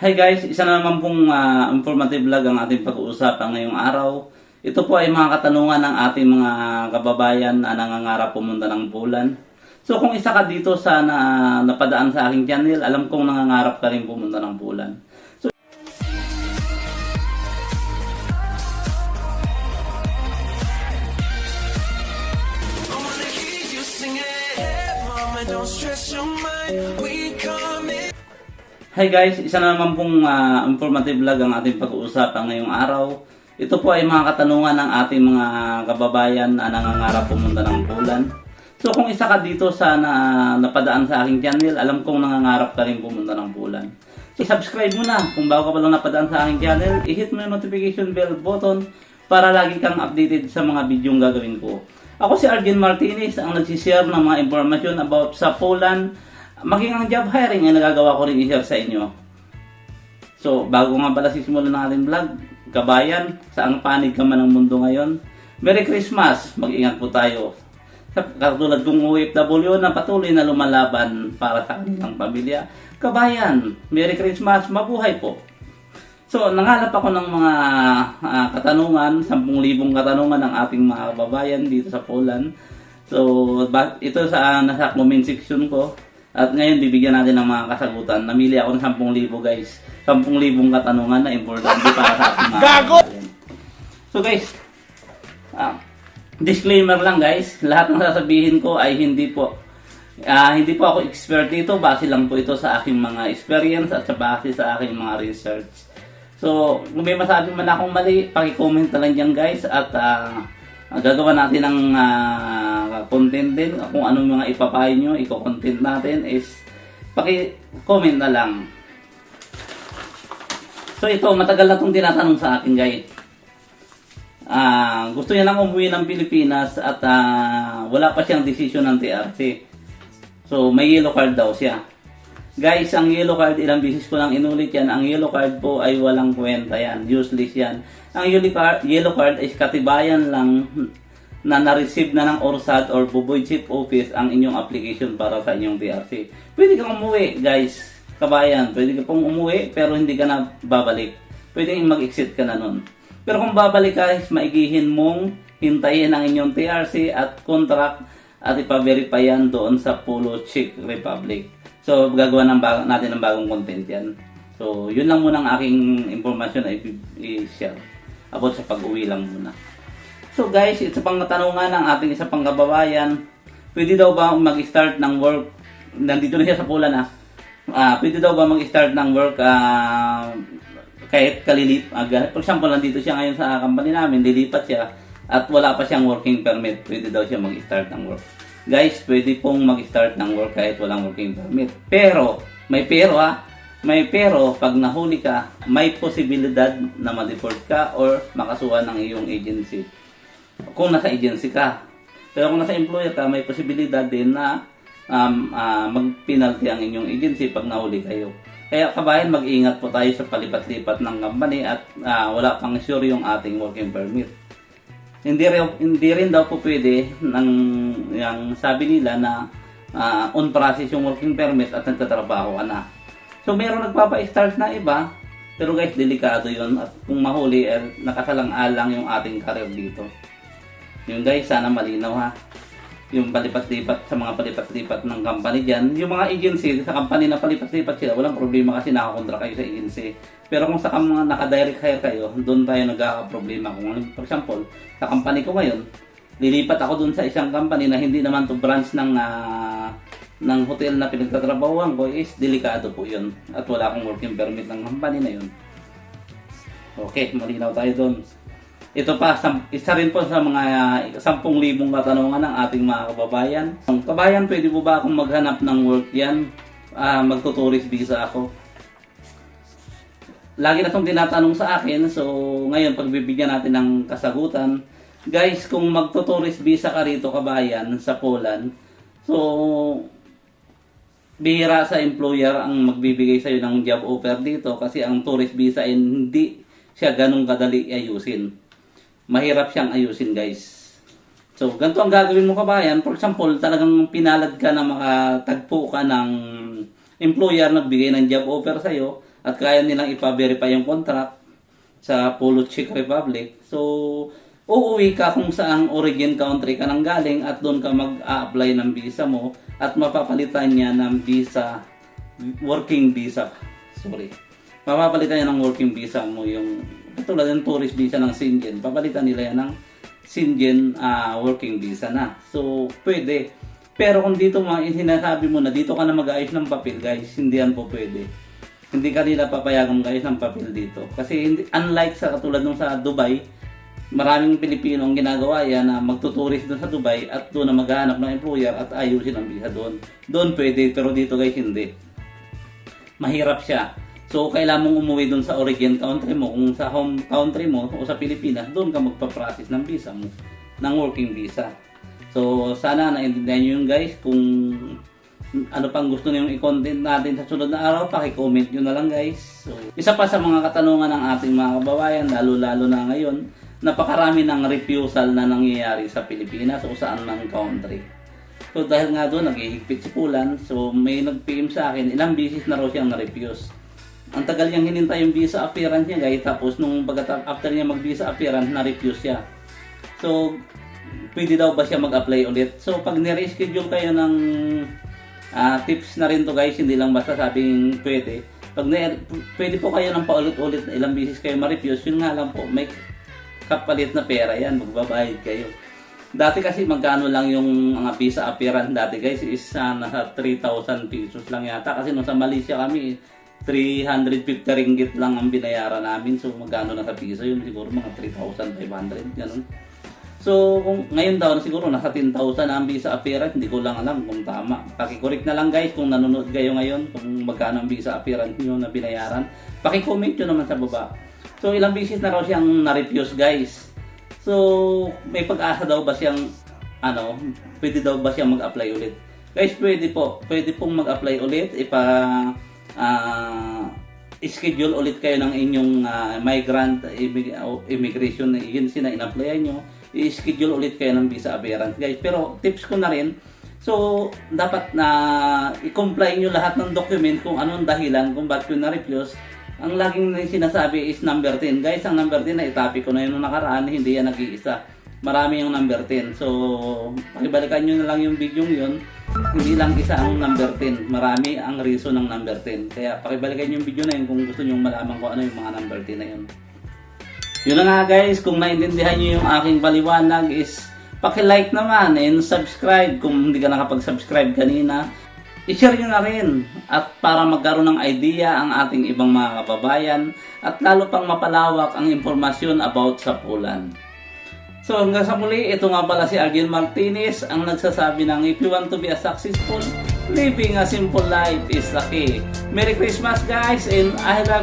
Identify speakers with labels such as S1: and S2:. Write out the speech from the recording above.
S1: Hi guys, isa na naman pong informative vlog ang ating pag-uusapan ngayong araw. Ito po ay mga katanungan ng ating mga kababayan na nangangarap pumunta ng Poland. So kung isa ka dito sa napadaan sa aking channel, alam kong nangangarap ka rin pumunta ng Poland. So hi guys, isa na naman pong informative vlog ang ating pag-uusapan ngayong araw. Ito po ay mga katanungan ng ating mga kababayan na nangangarap pumunta ng Poland. So kung isa ka dito sa napadaan sa aking channel, alam kong nangangarap ka rin pumunta ng Poland. So subscribe mo na kung bago ka pa lang napadaan sa aking channel, i-hit mo yung notification bell button para lagi kang updated sa mga bidyong gagawin ko. Ako si Arjen Martinez, ang nagsishare ng mga impormasyon about sa Poland. Maging ang job hiring ay nagagawa ko rin i-share sa inyo. So, bago nga pala sisimulan ng ating vlog, kabayan, saang panig ka man ng mundo ngayon, Merry Christmas! Mag-ingat po tayo. Katulad kong OFW na patuloy na lumalaban para sa kanilang pamilya. Kabayan, Merry Christmas! Mabuhay po! So, nangalap ako ng mga katanungan, 10,000 katanungan ng ating mga kababayan dito sa Poland. So, ito nasa comment section ko. At ngayon, bibigyan natin ng mga kasagutan. Namili ako ng 10,000 guys. 10,000 katanungan na importante para sa ating mga kababayan. So guys, disclaimer lang guys. Lahat ng sasabihin ko ay hindi po ako expert dito. Base lang po ito sa aking mga experience at sa base sa aking mga research. So, kung may masabi man akong mali, paki-comment na lang dyan guys. At gagawa natin ng content din. Kung anong mga ipapayo nyo, i-content natin is paki-comment na lang. So ito, matagal na itong tinatanong sa akin guys. Gusto niya lang umuwi ng Pilipinas at wala pa siyang desisyon ng TRC. So may yellow card daw siya. Guys, ang yellow card, ilang beses ko lang inulit yan. Ang yellow card po ay walang kwenta yan. Useless yan. Ang yellow card is katibayan lang na na-receive na ng ORSAD or Buboy Chief Office ang inyong application para sa inyong TRC. Pwede kang umuwi, guys. Kabayan, pwede ka pong umuwi pero hindi ka na babalik. Pwede kang mag-exit ka na nun. Pero kung babalik ka, maigihin mong hintayin ang inyong TRC at contract at ipa-verify yan doon sa Polo Czech Republic. So, gagawa natin ng bagong content yan. So, yun lang muna ang aking informasyon na i-share about sa pag-uwi lang muna. So guys, isa pang katanungan ng ating isa pang kababayan, pwede daw ba mag-start ng work, nandito na siya sa Poland pwede daw ba mag-start ng work kahit for example, nandito siya ngayon sa company namin, lilipat siya at wala pa siyang working permit, pwede daw siya mag-start ng work. Guys, pwede pong mag-start ng work kahit walang working permit. Pero, may pero pag nahuli ka, may posibilidad na ma-deport ka or makasuhan ng iyong agency. Kung nasa agency ka. Pero kung nasa employer ka, may posibilidad din na mag-penalty ang inyong agency pag nahuli kayo. Kaya kabayan, mag-ingat po tayo sa palipat-lipat ng company at wala pang sure yung ating working permit. Hindi rin daw po pwede yung sabi nila na on process yung working permit at nagtatrabaho ka na. So meron nagpapa-start na iba, pero guys, delikado yun. At kung mahuli, nakasalang-alang yung ating career dito. Yung guys, sana malinaw ha. Yung palipat-lipat sa mga palipat-lipat ng company dyan. Yung mga agency, sa company na palipat-lipat sila, walang problema kasi nakakontra kayo sa agency. Pero kung sa mga naka-direct hire kayo, doon tayo nagkakaproblema. Kung for example, sa company ko ngayon, lilipat ako doon sa isang company na hindi naman to branch ng hotel na pinagtatrabahuan ko, is delikado po yun. At wala akong working permit ng company na yun. Okay, malinaw tayo doon. Ito pa, isa rin po sa mga 10,000 katanungan ng ating mga kababayan. Kabayan, pwede po ba akong maghanap ng work yan? Magtutourist visa ako. Lagi na itong tinatanong sa akin, so ngayon pagbibigyan natin ng kasagutan. Guys, kung magtutourist visa ka rito kabayan sa Poland, so bihira sa employer ang magbibigay sa'yo ng job offer dito kasi ang tourist visa ay hindi siya ganun kadali ayusin. Mahirap siyang ayusin guys. So, ganito ang gagawin mo kabayan. For example, talagang pinalad ka na makatagpo ka ng employer nagbigay ng job offer sa'yo at kaya nilang ipa-verify yung contract sa Polo Czech Republic. So, uuwi ka kung saang origin country ka nang galing at doon ka mag-a-apply ng visa mo at mapapalitan niya ng visa, working visa. Sorry. Mapapalitan niya ng working visa mo yung katulad ng tourist visa ng Schengen. Papalitan nila yan ng Schengen working visa na. So, pwede. Pero kung dito sinasabi mo na dito ka na mag-ayos ng papel, guys, hindi yan po pwede. Hindi ka nila papayagan mag-ayos ng papel dito. Kasi unlike sa katulad nung sa Dubai, maraming Pilipino ang ginagawa yan na magtuturist doon sa Dubai at doon na maghahanap ng employer at ayusin ang visa doon. Doon pwede, pero dito guys hindi. Mahirap siya. So, kailangan mong umuwi doon sa origin country mo. Kung sa home country mo o sa Pilipinas, doon ka magpa-process ng visa mo, ng working visa. So, sana naintindihan nyo yun guys. Kung ano pang gusto nyo i-content natin sa sunod na araw, paki-comment nyo na lang guys. So, isa pa sa mga katanungan ng ating mga kababayan, lalo-lalo na ngayon, napakarami ng refusal na nangyayari sa Pilipinas o saan mang country. So, dahil nga doon, naghihigpit si Pulan. So, may nag-PM sa akin, ilang beses na raw siyang na-refuse. Ang tagal niyang hinintay yung visa appearance niya guys, tapos nung after niya mag-visa appearance, na-refuse siya. So, pwede daw ba siya mag-apply ulit? So, pag nire-schedule kayo ng tips na rin to guys, hindi lang basta sabing pwede. Pag pwede po kayo ng paulit-ulit na ilang beses kayo ma-refuse, yun nga lang po, may kapalit na pera yan, magbabayad kayo. Dati kasi magkano lang yung mga visa appearance dati guys is nasa 3,000 pesos lang yata. Kasi nung sa Malaysia kami, 350 ringgit lang ang binayaran namin. So magkano na sa piso yun? Siguro mga 3,500, ganun. So, kung ngayon daw siguro nasa 10,000 ang visa appearance, hindi ko lang alam kung tama. Paki-correct na lang guys kung nanonood kayo ngayon kung magkano ang visa appearance niyo na binayaran. Paki-comment nyo naman sa baba. So, ilang beses na raw siyang na-refuse guys. So, may pag-asa daw ba siyang pwede daw ba siyang mag-apply ulit? Guys, pwede po. Pwede pong mag-apply ulit schedule ulit kayo ng inyong migrant immigration agency na in-applyan nyo. I-schedule ulit kayo ng visa appearance guys. Pero tips ko na rin, so dapat na i-comply nyo lahat ng document kung anong dahilan kung bakit yun na-refuse. Ang laging sinasabi is number 10 guys. Ang number 10 na itopic ko na yun nung nakaraan, hindi yan nag-iisa, marami yung number 10. So pakibalikan nyo na lang yung video yun. Hindi lang isa ang number 10, marami ang reason ng number 10. Kaya pakibalikan yung video na yun kung gusto nyo malaman kung ano yung mga number 10 na yun. Yun na nga guys, kung naintindihan nyo yung aking paliwanag is paki-like naman and subscribe kung hindi ka nakapag-subscribe kanina. I-share nyo na rin at para magkaroon ng idea ang ating ibang mga kababayan at lalo pang mapalawak ang impormasyon about sa Pulan. So hanggang sa muli, ito nga pala si Arjen Martinez ang nagsasabi ng if you want to be a successful, living a simple life is the key. Merry Christmas guys and I love